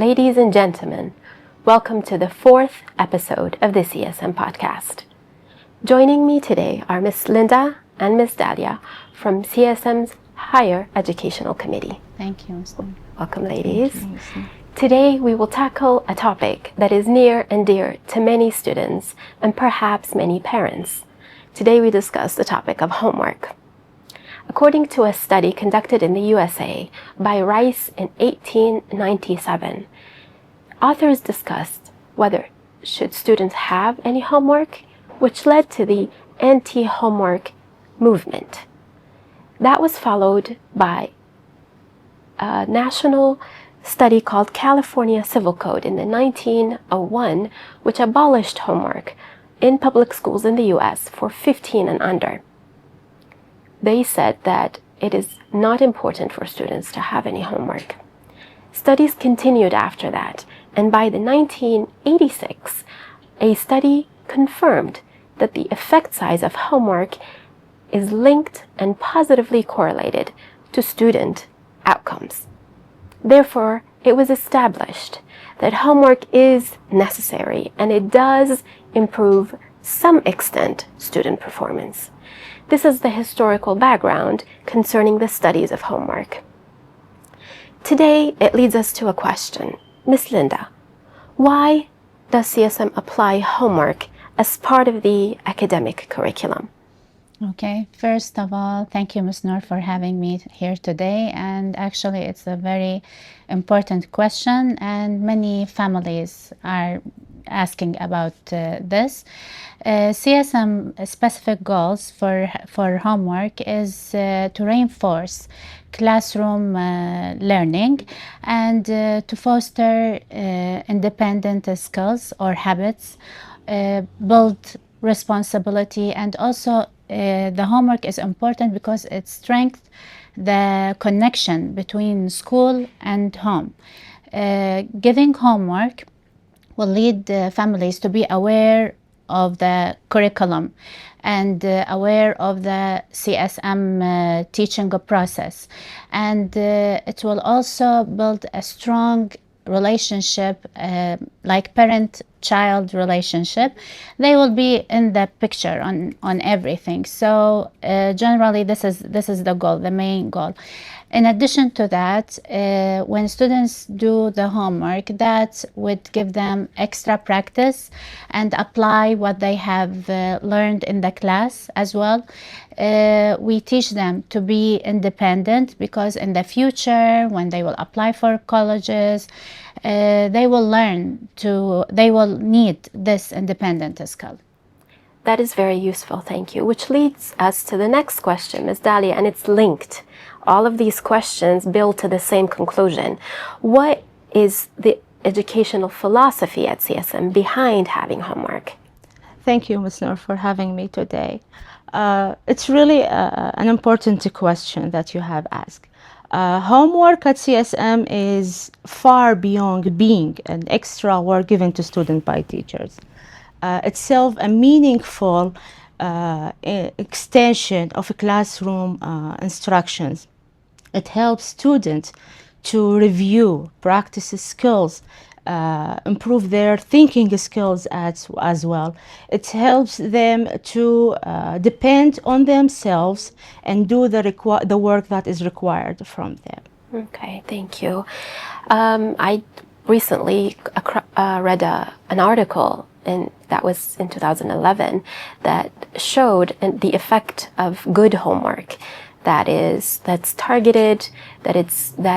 Ladies and gentlemen, welcome to the fourth episode of the CSM podcast. Joining me today are Ms. Linda and Ms. Dalia from CSM's Higher Educational Committee. Thank you, Mr. Welcome, ladies. Today we will tackle a topic that is near and dear to many students and perhaps many parents. Today we discuss the topic of homework. According to a study conducted in the USA by Rice in 1897, authors discussed whether should students have any homework, which led to the anti-homework movement. That was followed by a national study called California Civil Code in the 1901, which abolished homework in public schools in the US for 15 and under. They said that it is not important for students to have any homework. Studies continued after that, and by the 1986, a study confirmed that the effect size of homework is linked and positively correlated to student outcomes. Therefore, it was established that homework is necessary and it does improve some extent student performance. This is the historical background concerning the studies of homework. Today, it leads us to a question. Ms. Linda, why does CSM apply homework as part of the academic curriculum? Okay, first of all, thank you, Ms. Noor, for having me here today. And actually, it's a very important question, and many families are asking about this. CSM specific goals for homework is to reinforce classroom learning and to foster independent skills or habits, build responsibility, and also the homework is important because it strengthens the connection between school and home. Giving homework will lead families to be aware of the curriculum and aware of the CSM teaching process. And it will also build a strong relationship, like parent-child relationship. They will be in the picture on everything. So generally, this is the goal, the main goal. In addition to that, when students do the homework, that would give them extra practice and apply what they have learned in the class as well. We teach them to be independent because in the future, when they will apply for colleges, they will need this independent skill. That is very useful, thank you. Which leads us to the next question, Ms. Dalia, and it's linked. All of these questions build to the same conclusion. What is the educational philosophy at CSM behind having homework? Thank you, Ms. Noor, for having me today. It's really an important question that you have asked. Homework at CSM is far beyond being an extra work given to students by teachers. Itself a meaningful extension of classroom instructions. It helps students to review, practice skills, improve their thinking skills as well. It helps them to depend on themselves and do the work that is required from them. Okay, thank you. I recently read an article that was in 2011 that showed the effect of good homework that's targeted, that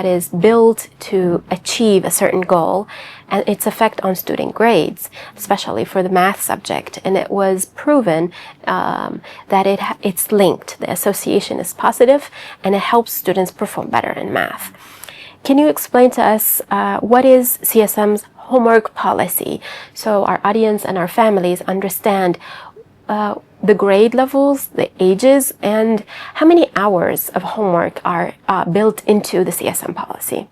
is built to achieve a certain goal, and its effect on student grades, especially for the math subject. And it was proven that it's linked. The association is positive, and it helps students perform better in math. Can you explain to us what is CSM's homework policy, so our audience and our families understand the grade levels, the ages, and how many hours of homework are built into the CSM policy?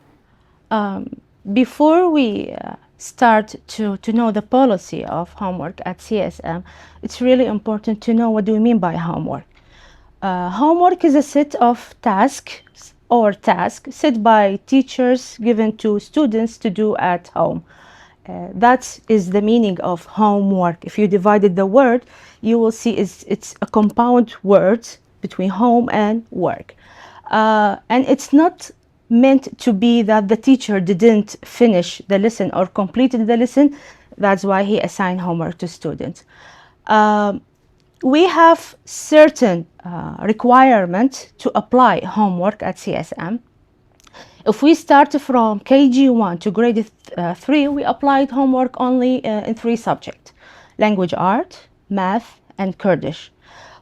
Before we start to know the policy of homework at CSM, it's really important to know what do we mean by homework. Homework is a set of tasks or task set by teachers given to students to do at home. That is the meaning of homework. If you divided the word, you will see it's a compound word between home and work. And it's not meant to be that the teacher didn't finish the lesson or completed the lesson. That's why he assigned homework to students. We have certain requirements to apply homework at CSM. If we start from KG1 to grade 3, we applied homework only in 3 subjects: language art, math, and Kurdish.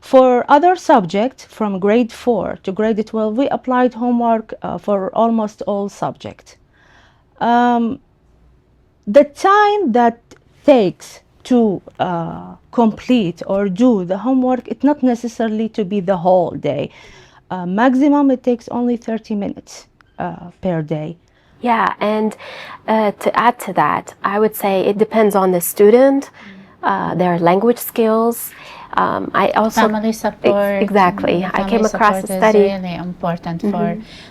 For other subjects, from grade 4 to grade 12, we applied homework for almost all subjects. The time that takes to complete or do the homework, it's not necessarily to be the whole day. Maximum, it takes only 30 minutes per day. Yeah, and to add to that, I would say it depends on the student, their language skills. I also family support. Exactly. I came across a study. Is really important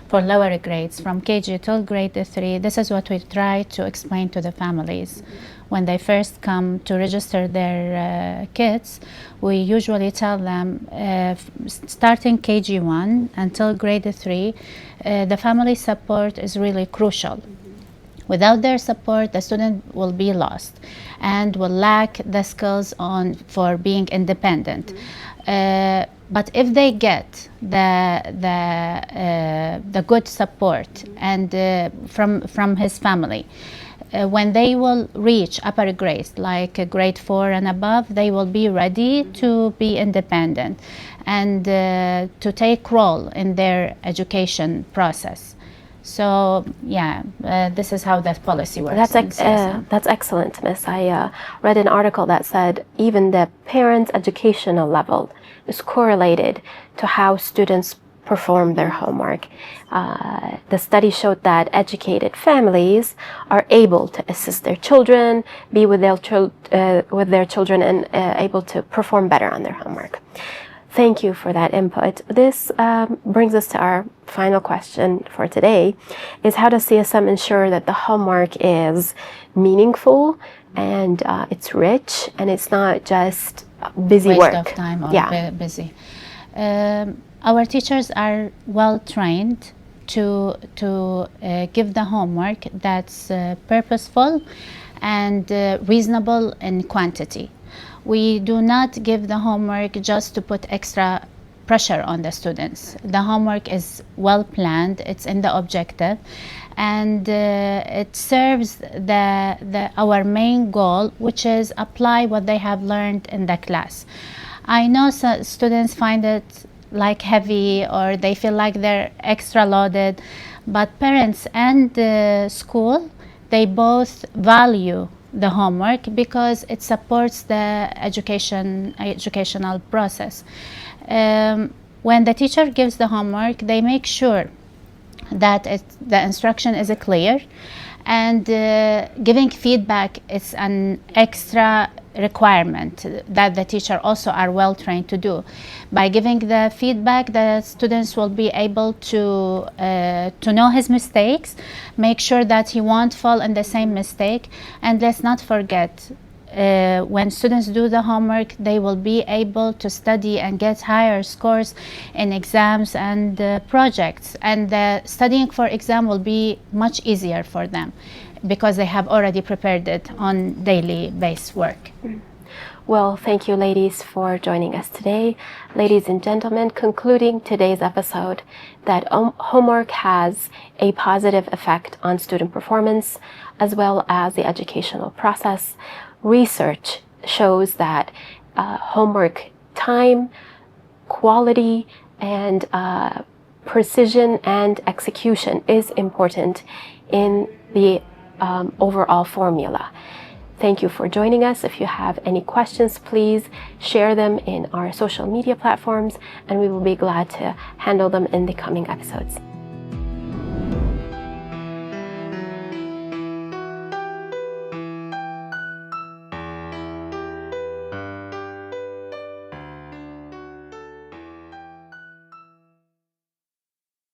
for lower grades from KG till grade 3. This is what we try to explain to the families. When they first come to register their kids, we usually tell them starting KG1 until grade 3, the family support is really crucial. Without their support, the student will be lost and will lack the skills for being independent. But if they get the good support and from his family, when they will reach upper grades, like grade 4 and above, they will be ready to be independent and to take role in their education process. So yeah, this is how that policy works. That's excellent, Miss. I read an article that said even the parents' educational level is correlated to how students perform their homework. The study showed that educated families are able to assist their children, be with their children, and able to perform better on their homework. Thank you for that input. This brings us to our final question for today, is how does CSM ensure that the homework is meaningful and it's rich and it's not just busy work? Waste of time or busy. Our teachers are well trained to give the homework that's purposeful and reasonable in quantity. We do not give the homework just to put extra pressure on the students. The homework is well planned, it's in the objective, and it serves our main goal, which is apply what they have learned in the class. I know students find it like heavy or they feel like they're extra loaded, but parents and school, they both value the homework because it supports the educational process. When the teacher gives the homework, they make sure that the instruction is clear, and giving feedback is an extra requirement that the teacher also are well trained to do. By giving the feedback, the students will be able to know his mistakes, make sure that he won't fall in the same mistake. And let's not forget, when students do the homework, they will be able to study and get higher scores in exams and projects, and studying for exam will be much easier for them because they have already prepared it on daily base work. Well, thank you, ladies, for joining us today. Ladies and gentlemen, concluding today's episode, that homework has a positive effect on student performance as well as the educational process. Research shows that homework time, quality, and precision and execution is important in the overall formula. Thank you for joining us. If you have any questions, please share them in our social media platforms, and we will be glad to handle them in the coming episodes.